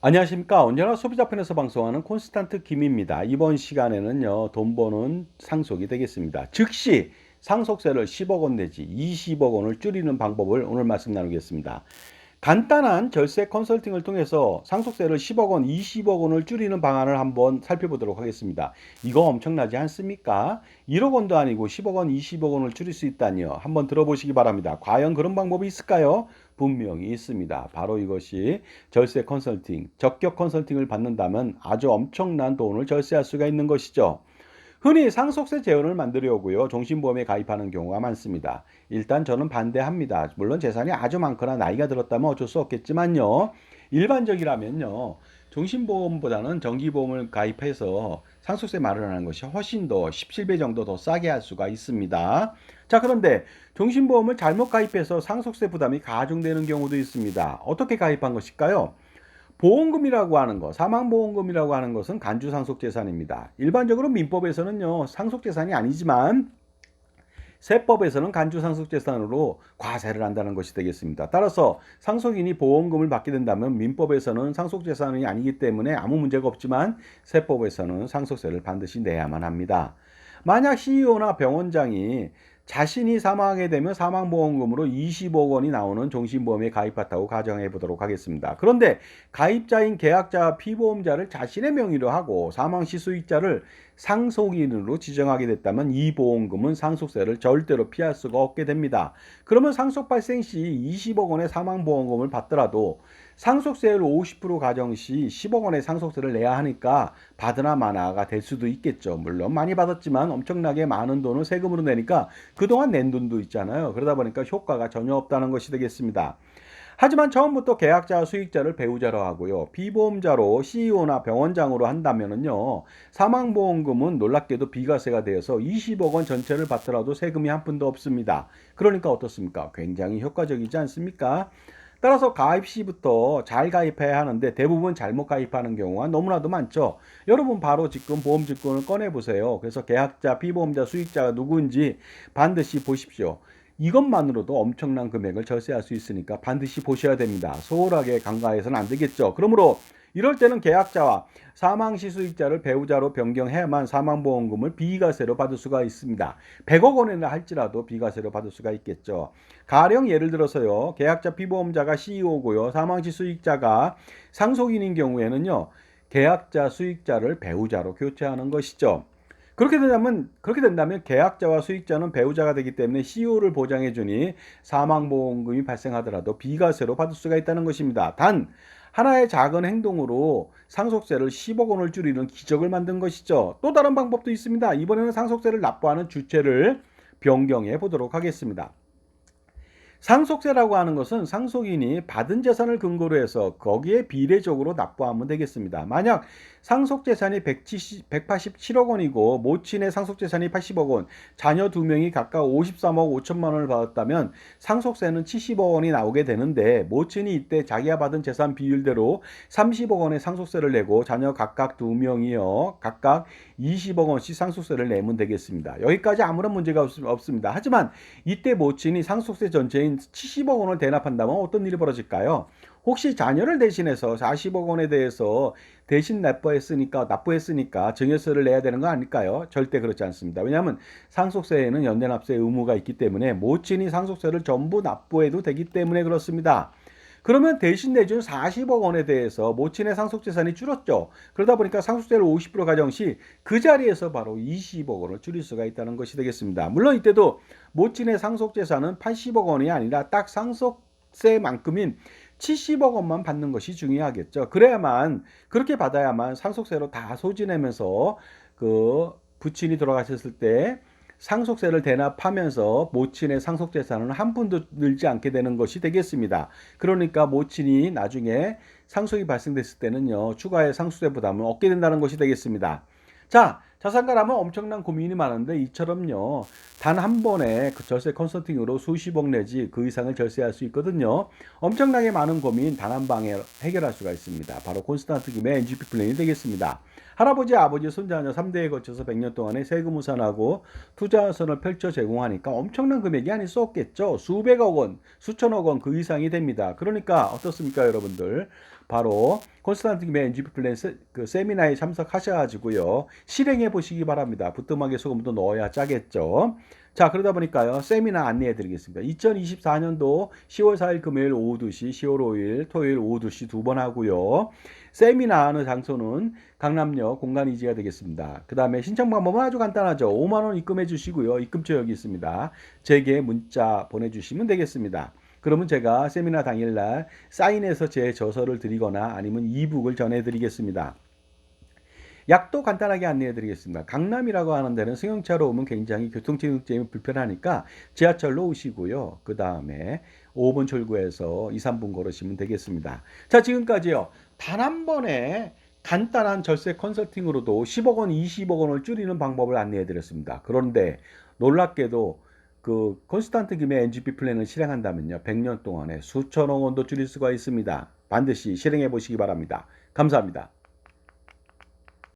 안녕하십니까. 언제나 소비자편에서 방송하는 콘스탄트 김입니다. 이번 시간에는요, 돈 버는 상속이 되겠습니다. 즉시 상속세를 10억 원 내지 20억 원을 줄이는 방법을 오늘 말씀 나누겠습니다. 간단한 절세 컨설팅을 통해서 상속세를 10억 원, 20억 원을 줄이는 방안을 한번 살펴보도록 하겠습니다. 이거 엄청나지 않습니까? 1억 원도 아니고 10억 원, 20억 원을 줄일 수 있다니요. 한번 들어보시기 바랍니다. 과연 그런 방법이 있을까요? 분명히 있습니다. 바로 이것이 절세 컨설팅, 적격 컨설팅을 받는다면 아주 엄청난 돈을 절세할 수가 있는 것이죠. 흔히 상속세 제한을 만들려고요. 종신보험에 가입하는 경우가 많습니다. 일단 저는 반대합니다. 물론 재산이 아주 많거나 나이가 들었다면 어쩔 수 없겠지만요. 일반적이라면요. 종신보험보다는 정기보험을 가입해서 상속세 마련하는 것이 훨씬 더 17배 정도 더 싸게 할 수가 있습니다. 자, 그런데 종신보험을 잘못 가입해서 상속세 부담이 가중되는 경우도 있습니다. 어떻게 가입한 것일까요? 보험금이라고 하는 것, 사망보험금이라고 하는 것은 간주상속재산입니다. 일반적으로 민법에서는요, 상속재산이 아니지만 세법에서는 간주상속재산으로 과세를 한다는 것이 되겠습니다. 따라서 상속인이 보험금을 받게 된다면 민법에서는 상속재산이 아니기 때문에 아무 문제가 없지만 세법에서는 상속세를 반드시 내야만 합니다. 만약 CEO나 병원장이 자신이 사망하게 되면 사망보험금으로 20억 원이 나오는 종신보험에 가입했다고 가정해 보도록 하겠습니다. 그런데 가입자인 계약자와 피보험자를 자신의 명의로 하고 사망시 수익자를 상속인으로 지정하게 됐다면 이 보험금은 상속세를 절대로 피할 수가 없게 됩니다. 그러면 상속 발생 시 20억 원의 사망보험금을 받더라도 상속세율 50% 가정 시 10억 원의 상속세를 내야 하니까 받으나 마나가 될 수도 있겠죠. 물론 많이 받았지만 엄청나게 많은 돈을 세금으로 내니까 그동안 낸 돈도 있잖아요. 그러다 보니까 효과가 전혀 없다는 것이 되겠습니다. 하지만 처음부터 계약자와 수익자를 배우자로 하고요. 비보험자로 CEO나 병원장으로 한다면요. 사망보험금은 놀랍게도 비과세가 되어서 20억 원 전체를 받더라도 세금이 한 푼도 없습니다. 그러니까 어떻습니까? 굉장히 효과적이지 않습니까? 따라서 가입 시부터 잘 가입해야 하는데 대부분 잘못 가입하는 경우가 너무나도 많죠. 여러분 바로 지금 보험증권을 꺼내보세요. 그래서 계약자, 피보험자, 수익자가 누구인지 반드시 보십시오. 이것만으로도 엄청난 금액을 절세할 수 있으니까 반드시 보셔야 됩니다. 소홀하게 간과해서는 안 되겠죠. 그러므로 이럴 때는 계약자와 사망시 수익자를 배우자로 변경해야만 사망보험금을 비과세로 받을 수가 있습니다. 100억 원이나 할지라도 비과세로 받을 수가 있겠죠. 가령 예를 들어서요. 계약자 피보험자가 CEO고요. 사망시 수익자가 상속인인 경우에는요. 계약자 수익자를 배우자로 교체하는 것이죠. 그렇게 된다면 계약자와 수익자는 배우자가 되기 때문에 CEO를 보장해 주니 사망보험금이 발생하더라도 비과세로 받을 수가 있다는 것입니다. 단 하나의 작은 행동으로 상속세를 10억 원을 줄이는 기적을 만든 것이죠. 또 다른 방법도 있습니다. 이번에는 상속세를 납부하는 주체를 변경해 보도록 하겠습니다. 상속세라고 하는 것은 상속인이 받은 재산을 근거로 해서 거기에 비례적으로 납부하면 되겠습니다. 만약 상속재산이 187억 원이고 모친의 상속재산이 80억 원, 자녀 2명이 각각 53억 5천만 원을 받았다면 상속세는 70억 원이 나오게 되는데 모친이 이때 자기가 받은 재산 비율대로 30억 원의 상속세를 내고 자녀 각각 2명이요. 각각 20억 원씩 상속세를 내면 되겠습니다. 여기까지 아무런 문제가 없습니다. 하지만 이때 모친이 상속세 전체인 70억 원을 대납한다면 어떤 일이 벌어질까요? 혹시 자녀를 대신해서 40억 원에 대해서 대신 납부했으니까 증여세를 내야 되는 거 아닐까요? 절대 그렇지 않습니다. 왜냐하면 상속세에는 연대납세 의무가 있기 때문에 모친이 상속세를 전부 납부해도 되기 때문에 그렇습니다. 그러면 대신 내준 40억 원에 대해서 모친의 상속재산이 줄었죠. 그러다 보니까 상속세를 50% 가정 시 그 자리에서 바로 20억 원을 줄일 수가 있다는 것이 되겠습니다. 물론 이때도 모친의 상속재산은 80억 원이 아니라 딱 상속세만큼인 70억 원만 받는 것이 중요하겠죠. 그렇게 받아야만 상속세로 다 소진하면서 그 부친이 돌아가셨을 때 상속세를 대납하면서 모친의 상속재산은 한 푼도 늘지 않게 되는 것이 되겠습니다. 그러니까 모친이 나중에 상속이 발생됐을 때는요, 추가의 상속세 부담을 얻게 된다는 것이 되겠습니다. 자, 자산가라면 엄청난 고민이 많은데 이처럼요, 단 한 번에 그 절세 컨설팅으로 수십억 내지 그 이상을 절세할 수 있거든요. 엄청나게 많은 고민 단 한 방에 해결할 수가 있습니다. 바로 콘스탄트 김의 NGP 플랜이 되겠습니다. 할아버지, 아버지, 손자녀 3대에 거쳐서 100년 동안의 세금 우산하고 투자선을 펼쳐 제공하니까 엄청난 금액이 아닐 수 없겠죠. 수백억 원, 수천억 원 그 이상이 됩니다. 그러니까 어떻습니까, 여러분들? 바로 콘스탄트 김의 NGP 플랜 그 세미나에 참석하셔가지고요. 실행해 보시기 바랍니다. 부뚜막에 소금도 넣어야 짜겠죠. 자, 그러다 보니까요. 세미나 안내해 드리겠습니다. 2024년도 10월 4일 금요일 오후 2시, 10월 5일 토요일 오후 2시 두 번 하고요. 세미나 하는 장소는 강남역 공간이지가 되겠습니다. 그 다음에 신청 방법은 아주 간단하죠. 5만 원 입금해 주시고요. 입금처 여기 있습니다. 제게 문자 보내주시면 되겠습니다. 그러면 제가 세미나 당일날 사인해서 제 저서를 드리거나 아니면 이북을 전해드리겠습니다. 약도 간단하게 안내해 드리겠습니다. 강남이라고 하는 데는 승용차로 오면 굉장히 교통체증이 불편하니까 지하철로 오시고요. 그 다음에 5번 출구에서 2, 3분 걸으시면 되겠습니다. 자, 지금까지요. 단 한 번에 간단한 절세 컨설팅으로도 10억 원, 20억 원을 줄이는 방법을 안내해 드렸습니다. 그런데 놀랍게도 그 콘스탄트 김의 NGP 플랜을 실행한다면요. 100년 동안에 수천억 원도 줄일 수가 있습니다. 반드시 실행해 보시기 바랍니다. 감사합니다.